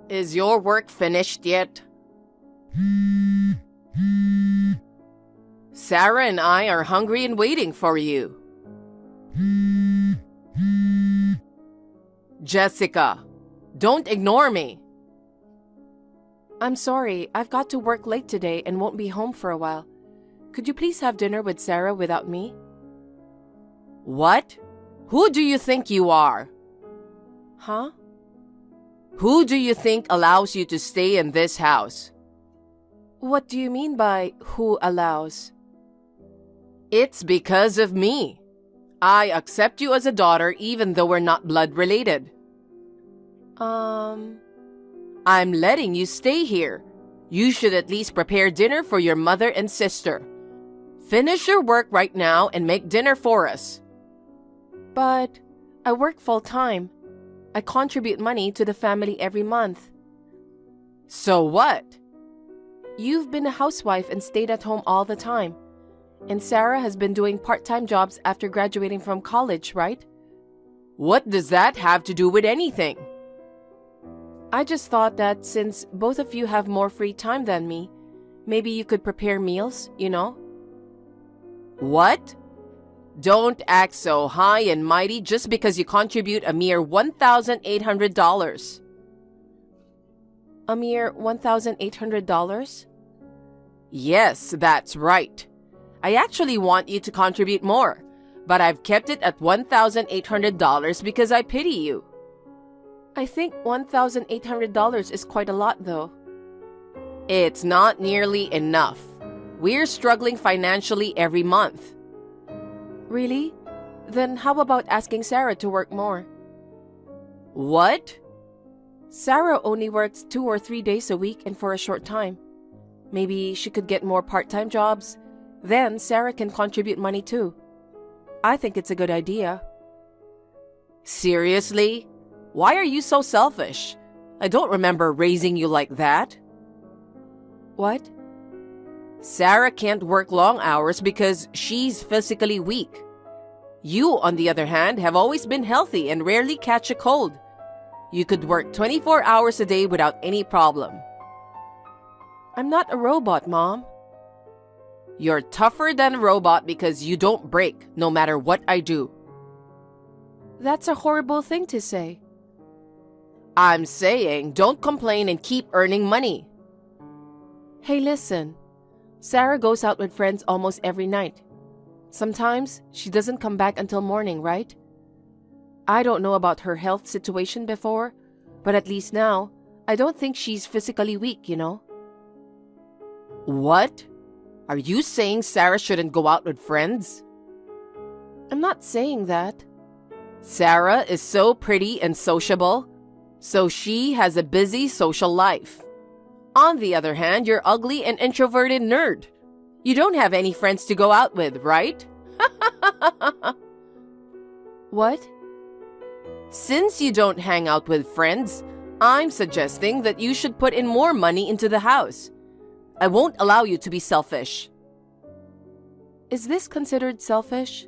Is your work finished yet? Sarah and I are hungry and waiting for you. Jessica, don't ignore me. I'm sorry, I've got to work late today and won't be home for a while. Could you please have dinner with Sarah without me? What? Who do you think you are? Huh? Who do you think allows you to stay in this house? What do you mean by who allows? It's because of me. I accept you as a daughter even though we're not blood related. I'm letting you stay here. You should at least prepare dinner for your mother and sister. Finish your work right now and make dinner for us. But I work full-time. I contribute money to the family every month. So what? You've been a housewife and stayed at home all the time. And Sarah has been doing part-time jobs after graduating from college, right? What does that have to do with anything? I just thought that since both of you have more free time than me, maybe you could prepare meals, you know? What? Don't act so high and mighty just because you contribute a mere $1,800. A mere $1,800? Yes, that's right. I actually want you to contribute more, but I've kept it at $1,800 because I pity you. I think $1,800 is quite a lot, though. It's not nearly enough. We're struggling financially every month. Really? Then how about asking Sarah to work more? What? Sarah only works 2 or 3 days a week and for a short time. Maybe she could get more part-time jobs. Then Sarah can contribute money too. I think it's a good idea. Seriously? Why are you so selfish? I don't remember raising you like that. What? Sarah can't work long hours because she's physically weak. You, on the other hand, have always been healthy and rarely catch a cold. You could work 24 hours a day without any problem. I'm not a robot, Mom. You're tougher than a robot because you don't break, no matter what I do. That's a horrible thing to say. I'm saying don't complain and keep earning money. Hey, listen. Sarah goes out with friends almost every night. Sometimes she doesn't come back until morning, right? I don't know about her health situation before, but at least now, I don't think she's physically weak, you know? What? Are you saying Sarah shouldn't go out with friends? I'm not saying that. Sarah is so pretty and sociable, so she has a busy social life. On the other hand, you're ugly and introverted nerd. You don't have any friends to go out with, right? What? Since you don't hang out with friends, I'm suggesting that you should put in more money into the house. I won't allow you to be selfish. Is this considered selfish?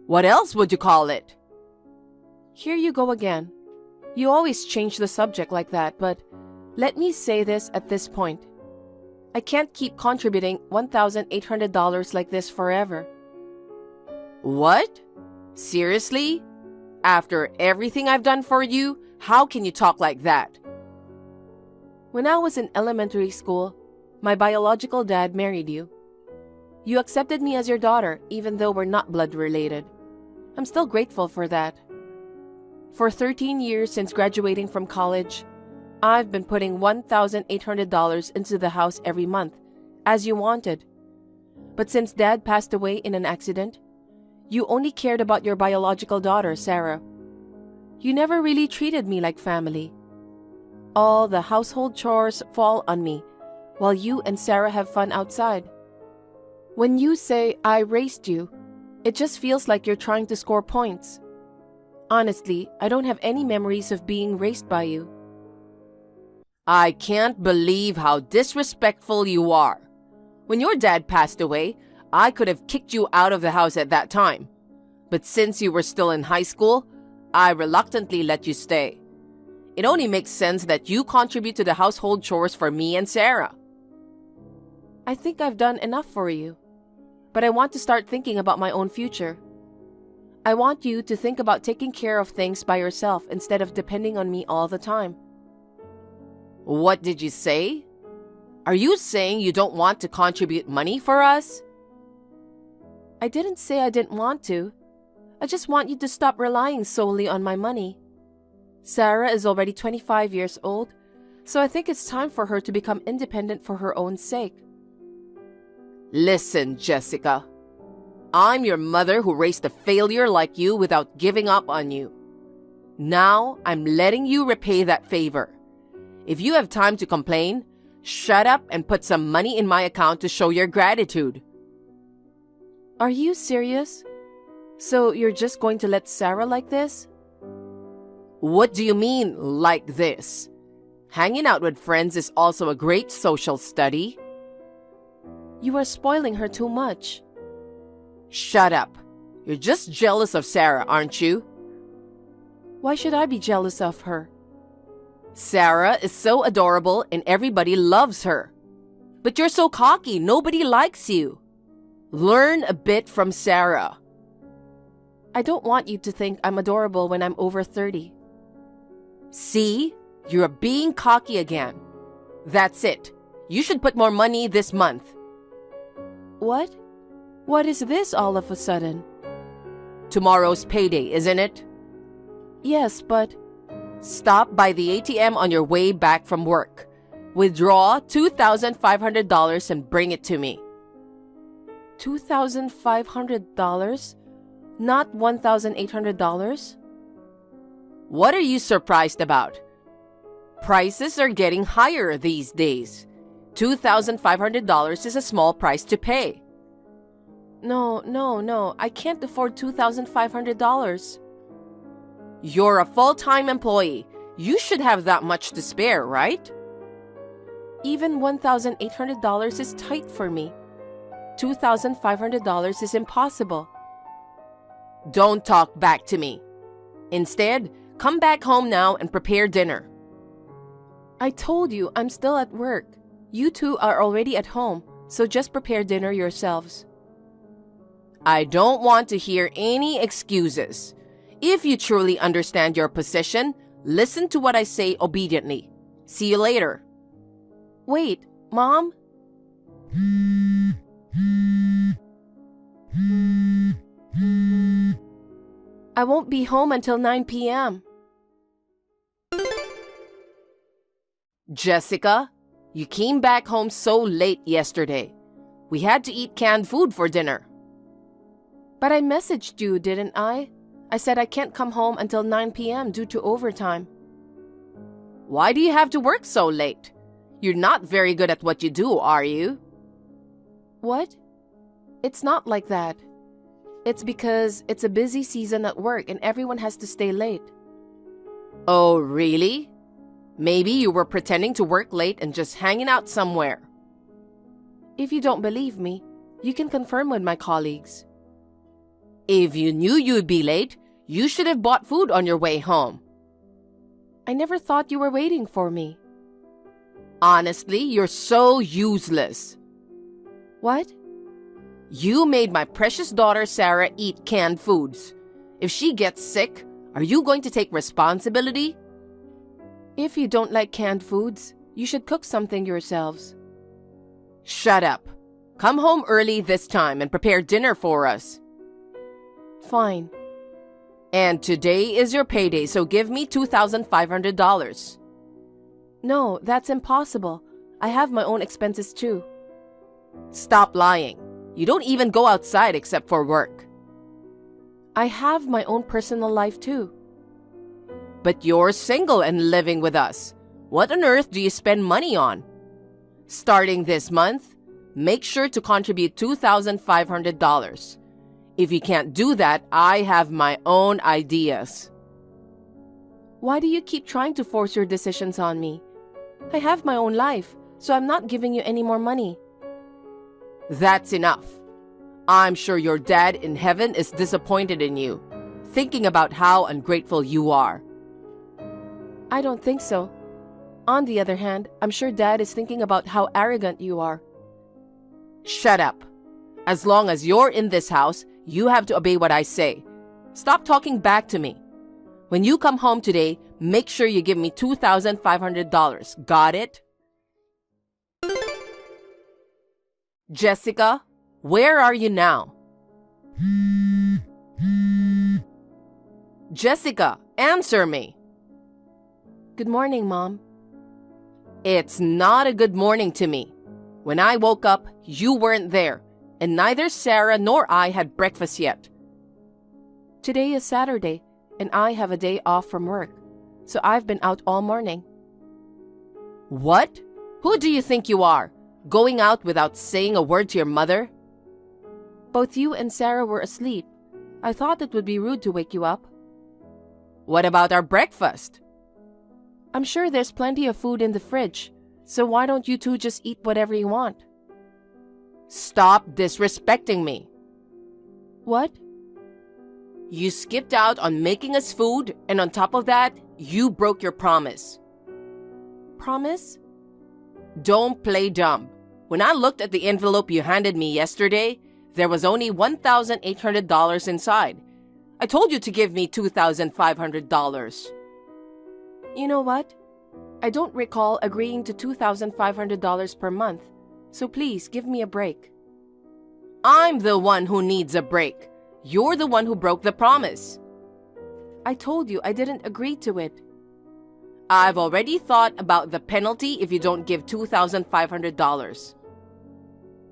What else would you call it? Here you go again. You always change the subject like that, but let me say this at this point. I can't keep contributing $1,800 like this forever. What? Seriously? After everything I've done for you, how can you talk like that? When I was in elementary school, my biological dad married you. You accepted me as your daughter, even though we're not blood related. I'm still grateful for that. For 13 years since graduating from college, I've been putting $1,800 into the house every month, as you wanted. But since Dad passed away in an accident, you only cared about your biological daughter, Sarah. You never really treated me like family. All the household chores fall on me, while you and Sarah have fun outside. When you say I raised you, it just feels like you're trying to score points. Honestly, I don't have any memories of being raised by you. I can't believe how disrespectful you are. When your dad passed away, I could have kicked you out of the house at that time. But since you were still in high school, I reluctantly let you stay. it only makes sense that you contribute to the household chores for me and Sarah. I think I've done enough for you, but I want to start thinking about my own future. I want you to think about taking care of things by yourself instead of depending on me all the time. What did you say? Are you saying you don't want to contribute money for us? I didn't say I didn't want to. I just want you to stop relying solely on my money. Sarah is already 25 years old, so I think it's time for her to become independent for her own sake. Listen, Jessica. I'm your mother who raised a failure like you without giving up on you. Now I'm letting you repay that favor. If you have time to complain, shut up and put some money in my account to show your gratitude. Are you serious? So you're just going to let Sarah like this? What do you mean, like this? Hanging out with friends is also a great social study. You are spoiling her too much. Shut up. You're just jealous of Sarah, aren't you? Why should I be jealous of her? Sarah is so adorable and everybody loves her. But you're so cocky, nobody likes you. Learn a bit from Sarah. I don't want you to think I'm adorable when I'm over 30. See? You're being cocky again. That's it. You should put more money this month. What? What is this all of a sudden? Tomorrow's payday, isn't it? Yes, but... Stop by the ATM on your way back from work. Withdraw $2,500 and bring it to me. $2,500? Not $1,800? What are you surprised about? Prices are getting higher these days. $2,500 is a small price to pay. No. I can't afford $2,500. You're a full-time employee. You should have that much to spare, right? Even $1,800 is tight for me. $2,500 is impossible. Don't talk back to me. Instead, come back home now and prepare dinner. I told you I'm still at work. You two are already at home, so just prepare dinner yourselves. I don't want to hear any excuses. If you truly understand your position, listen to what I say obediently. See you later. Wait, Mom? I won't be home until 9 p.m. Jessica, you came back home so late yesterday. We had to eat canned food for dinner. But I messaged you, didn't I? I said I can't come home until 9 p.m. due to overtime. Why do you have to work so late? You're not very good at what you do, are you? What? It's not like that. It's because it's a busy season at work and everyone has to stay late. Oh, really? Maybe you were pretending to work late and just hanging out somewhere. If you don't believe me, you can confirm with my colleagues. If you knew you'd be late, you should have bought food on your way home. I never thought you were waiting for me. Honestly, you're so useless. What? You made my precious daughter Sarah eat canned foods. If she gets sick, are you going to take responsibility? If you don't like canned foods, you should cook something yourselves. Shut up. Come home early this time and prepare dinner for us. Fine. And today is your payday, so give me $2,500. No, that's impossible. I have my own expenses too. Stop lying. You don't even go outside except for work. I have my own personal life too. But you're single and living with us. What on earth do you spend money on? Starting this month, make sure to contribute $2,500. If you can't do that, I have my own ideas. Why do you keep trying to force your decisions on me? I have my own life, so I'm not giving you any more money. That's enough. I'm sure your dad in heaven is disappointed in you, thinking about how ungrateful you are. I don't think so. On the other hand, I'm sure Dad is thinking about how arrogant you are. Shut up. As long as you're in this house, you have to obey what I say. Stop talking back to me. When you come home today, make sure you give me $2,500. Got it? Jessica, where are you now? Jessica, answer me. Good morning, Mom. It's not a good morning to me. When I woke up, you weren't there, and neither Sarah nor I had breakfast yet. Today is Saturday, and I have a day off from work, so I've been out all morning. What? Who do you think you are? Going out without saying a word to your mother? Both you and Sarah were asleep. I thought it would be rude to wake you up. What about our breakfast? I'm sure there's plenty of food in the fridge, so why don't you two just eat whatever you want? Stop disrespecting me. What? You skipped out on making us food, and on top of that, you broke your promise. Promise? Don't play dumb. When I looked at the envelope you handed me yesterday, there was only $1,800 inside. I told you to give me $2,500. You know what? I don't recall agreeing to $2,500 per month, so please give me a break. I'm the one who needs a break. You're the one who broke the promise. I told you I didn't agree to it. I've already thought about the penalty if you don't give $2,500.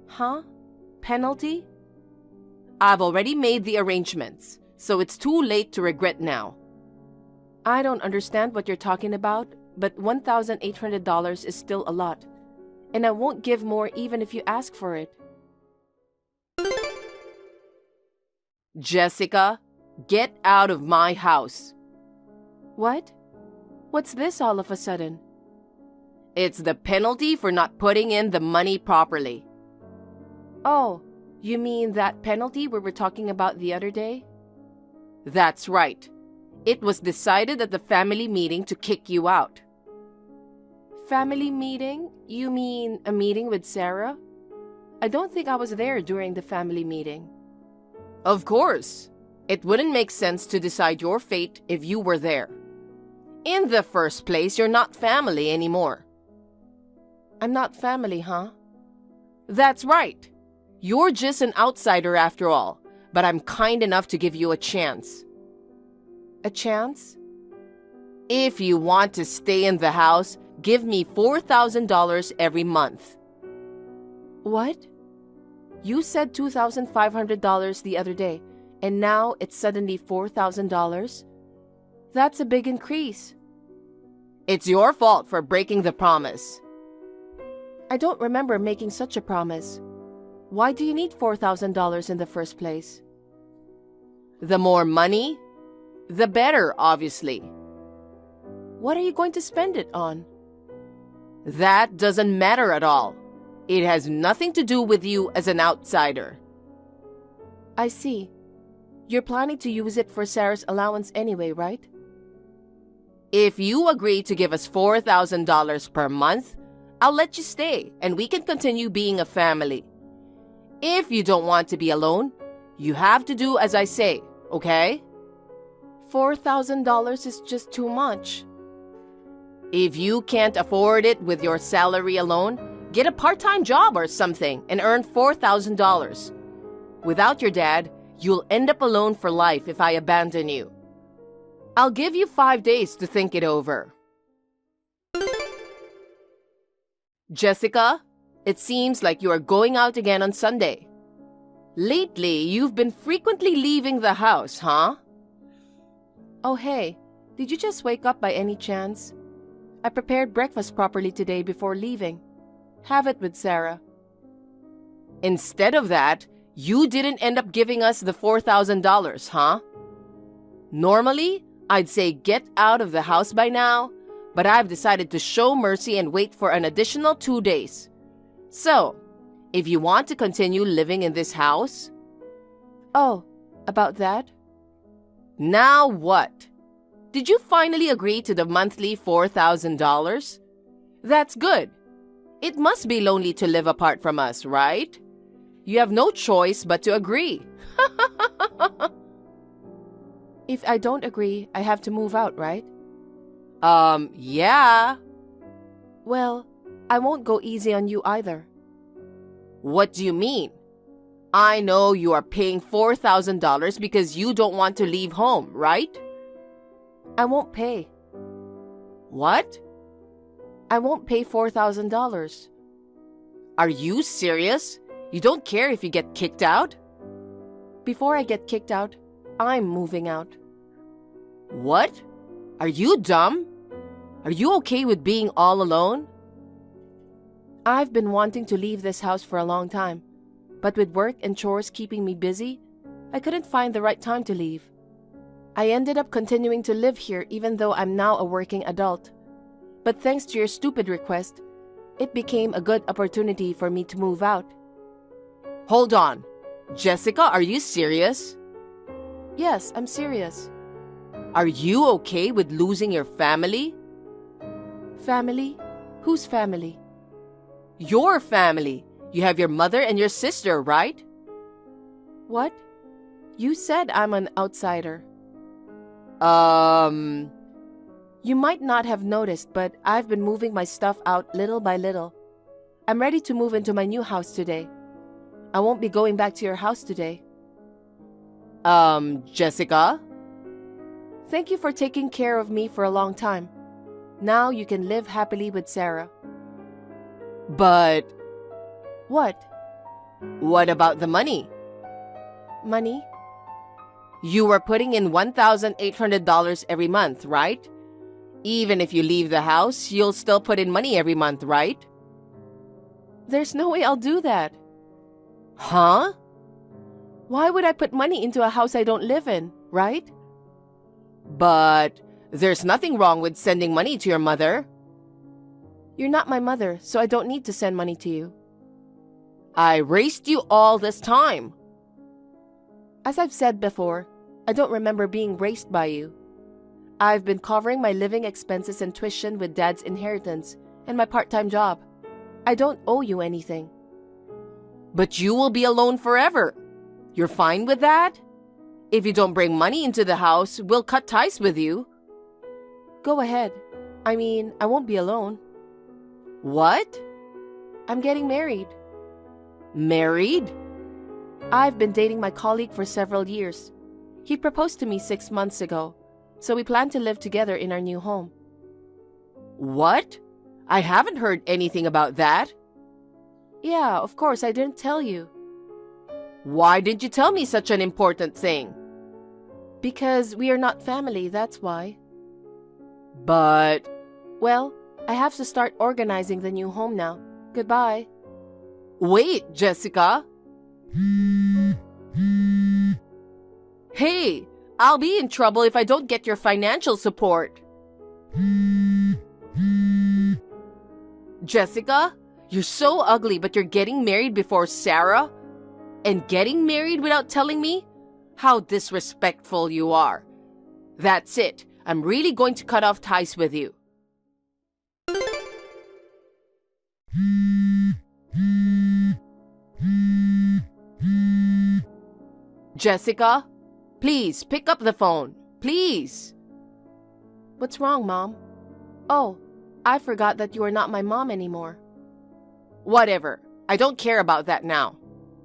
Huh? Penalty? I've already made the arrangements, so it's too late to regret now. I don't understand what you're talking about, but $1,800 is still a lot, and I won't give more even if you ask for it. Jessica, get out of my house. What? What's this all of a sudden? It's the penalty for not putting in the money properly. Oh, you mean that penalty we were talking about the other day? That's right. It was decided at the family meeting to kick you out. Family meeting? You mean a meeting with Sarah? I don't think I was there during the family meeting. Of course. It wouldn't make sense to decide your fate if you were there. In the first place, you're not family anymore. I'm not family, huh? That's right. You're just an outsider after all, but I'm kind enough to give you a chance. A chance? If you want to stay in the house, give me $4,000 every month. What? You said $2,500 the other day, and now it's suddenly $4,000? That's a big increase. It's your fault for breaking the promise. I don't remember making such a promise. Why do you need $4,000 in the first place? The more money, the better, obviously. What are you going to spend it on? That doesn't matter at all. It has nothing to do with you as an outsider. I see. You're planning to use it for Sarah's allowance anyway, right? If you agree to give us $4,000 per month, I'll let you stay and we can continue being a family. If you don't want to be alone, you have to do as I say, okay? $4,000 is just too much. If you can't afford it with your salary alone, get a part-time job or something and earn $4,000. Without your dad, you'll end up alone for life if I abandon you. I'll give you 5 days to think it over. Jessica, it seems like you are going out again on Sunday. Lately, you've been frequently leaving the house, huh? Oh, hey, did you just wake up by any chance? I prepared breakfast properly today before leaving. Have it with Sarah. Instead of that, you didn't end up giving us the $4,000, huh? Normally, I'd say get out of the house by now, but I've decided to show mercy and wait for an additional 2 days. So, if you want to continue living in this house... Oh, about that? Now what? Did you finally agree to the monthly $4,000? That's good. It must be lonely to live apart from us, right? You have no choice but to agree. If I don't agree, I have to move out, right? Yeah. Well, I won't go easy on you either. What do you mean? I know you are paying $4,000 because you don't want to leave home, right? I won't pay. What? I won't pay $4,000. Are you serious? You don't care if you get kicked out? Before I get kicked out, I'm moving out. What? Are you dumb? Are you okay with being all alone? I've been wanting to leave this house for a long time, but with work and chores keeping me busy, I couldn't find the right time to leave. I ended up continuing to live here even though I'm now a working adult. But thanks to your stupid request, it became a good opportunity for me to move out. Hold on. Jessica, are you serious? Yes, I'm serious. Are you okay with losing your family? Family? Whose family? Your family. You have your mother and your sister, right? What? You said I'm an outsider. You might not have noticed, but I've been moving my stuff out little by little. I'm ready to move into my new house today. I won't be going back to your house today. Jessica? Thank you for taking care of me for a long time. Now you can live happily with Sarah. But What? what about the money? Money? You were putting in $1,800 every month, right? Even if you leave the house, you'll still put in money every month, right? There's no way I'll do that. Huh? Why would I put money into a house I don't live in, right? But there's nothing wrong with sending money to your mother. You're not my mother, so I don't need to send money to you. I raised you all this time. As I've said before, I don't remember being raised by you. I've been covering my living expenses and tuition with Dad's inheritance and my part-time job. I don't owe you anything. But you will be alone forever. You're fine with that? If you don't bring money into the house, we'll cut ties with you. Go ahead. I mean, I won't be alone. What? I'm getting married. Married? I've been dating my colleague for several years. He proposed to me 6 months ago, so we plan to live together in our new home. What? I haven't heard anything about that. Yeah, of course, I didn't tell you. Why didn't you tell me such an important thing? Because we are not family, that's why. But Well, I have to start organizing the new home now. Goodbye. wait, Jessica. Hey, I'll be in trouble if I don't get your financial support. Jessica, you're so ugly, but you're getting married before Sarah? And getting married without telling me? How disrespectful you are. That's it. I'm really going to cut off ties with you. Jessica, please pick up the phone. Please. What's wrong, Mom? Oh, I forgot that you are not my mom anymore. Whatever. I don't care about that now.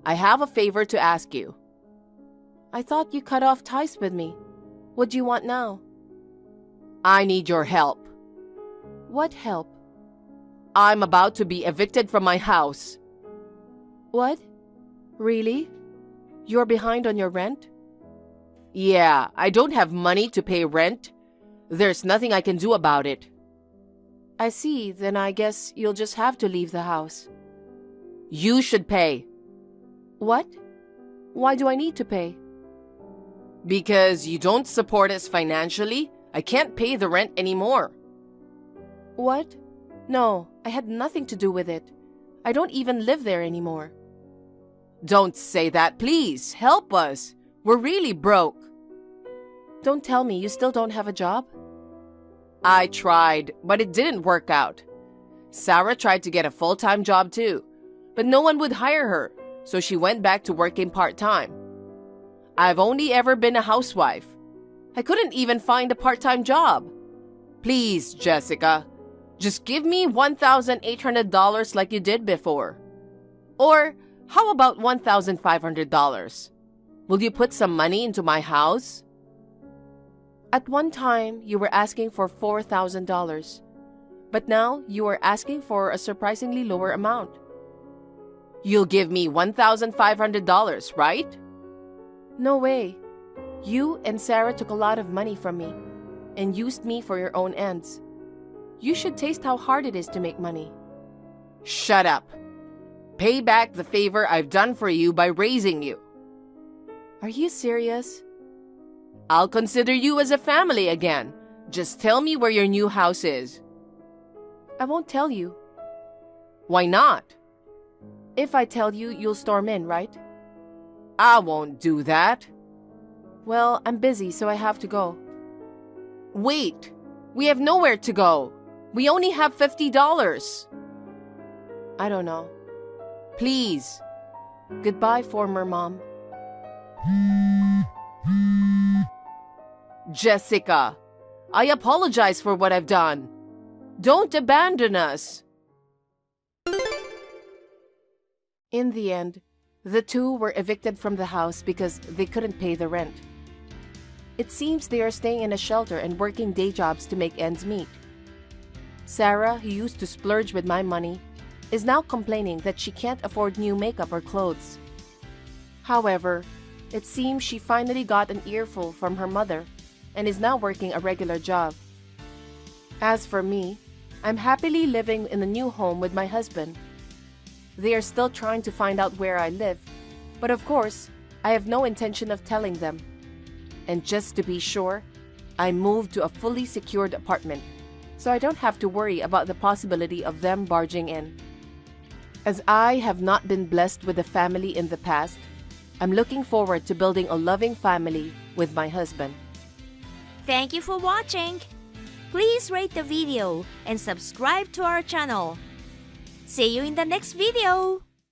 I have a favor to ask you. I thought you cut off ties with me. What do you want now? I need your help. What help? I'm about to be evicted from my house. What? Really? You're behind on your rent? Yeah, I don't have money to pay rent. There's nothing I can do about it. I see, then I guess you'll just have to leave the house. You should pay. What? Why do I need to pay? Because you don't support us financially, I can't pay the rent anymore. What? No, I had nothing to do with it. I don't even live there anymore. Don't say that, please. Help us. We're really broke. Don't tell me you still don't have a job? I tried, but it didn't work out. Sarah tried to get a full-time job too, but no one would hire her, so she went back to working part-time. I've only ever been a housewife. I couldn't even find a part-time job. Please, Jessica, just give me $1,800 like you did before. Or how about $1,500? Will you put some money into my house? At one time, you were asking for $4,000, but now you are asking for a surprisingly lower amount. You'll give me $1,500, right? No way. You and Sarah took a lot of money from me and used me for your own ends. You should taste how hard it is to make money. Shut up. Pay back the favor I've done for you by raising you. Are you serious? I'll consider you as a family again. Just tell me where your new house is. I won't tell you. Why not? If I tell you, you'll storm in, right? I won't do that. Well, I'm busy, so I have to go. Wait, we have nowhere to go. We only have $50. I don't know. Please. Goodbye, former mom. Jessica, I apologize for what I've done. Don't abandon us. In the end, the two were evicted from the house because they couldn't pay the rent. It seems they are staying in a shelter and working day jobs to make ends meet. Sarah, who used to splurge with my money, is now complaining that she can't afford new makeup or clothes. However, it seems she finally got an earful from her mother and is now working a regular job. As for me, I'm happily living in a new home with my husband. They are still trying to find out where I live, but of course, I have no intention of telling them. And just to be sure, I moved to a fully secured apartment, so I don't have to worry about the possibility of them barging in. As I have not been blessed with a family in the past, I'm looking forward to building a loving family with my husband. Thank you for watching. Please rate the video and subscribe to our channel. See you in the next video.